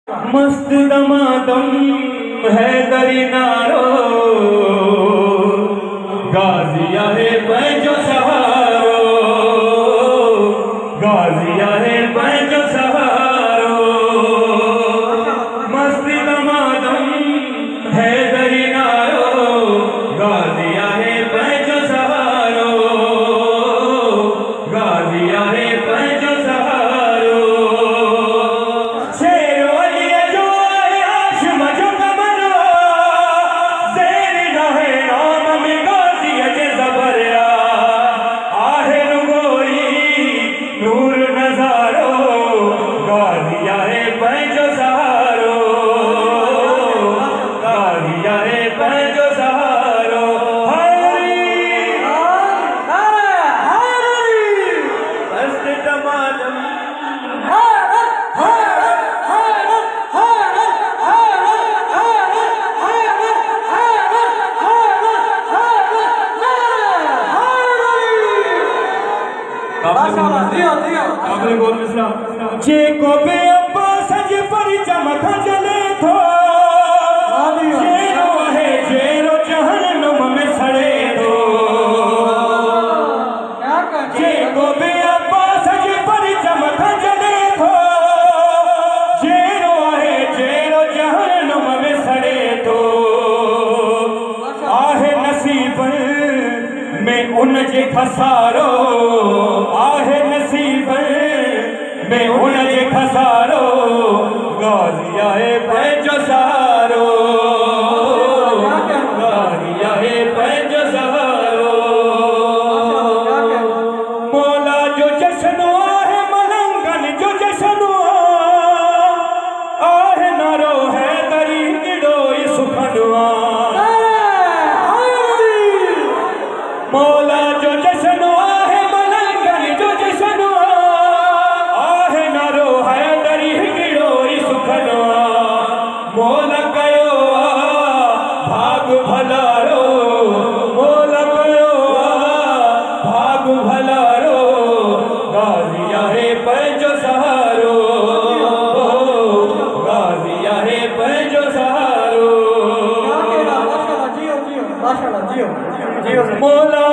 मस्त दमादम है दरिनारो गाजिया है पैजो सहारो गाजिया है पैजो सहारो मस्त दमादम है दरिनारो गाजिया है पैजो सहारो गाजिया है पैजो सहारो जेको बे अब्बा सज पर चमक जले थो जेरो है जेरो जहन्नुम में सड़े थो जेको बे अब्बा सज पर चमक जले थो जेरो है जेरो जहन्नुम में सड़े थो आहे नसीब में उन जे खसारो आहे नसीब में उन जे खसारो गाजिया है पैजो सहारो गाजिया है पैजो सहारो मौला जो जश्नो है मलंगन जो जश्नो आहे नारो है दरी किड़ो सुखनवा मौला जो जश्नो है मलंगन जो जश्नो मोल कयो भाग भलारो मोल कयो भाग भलारो गाजिया है पैजो सहारो गाजिया है पैजो सहारो मौला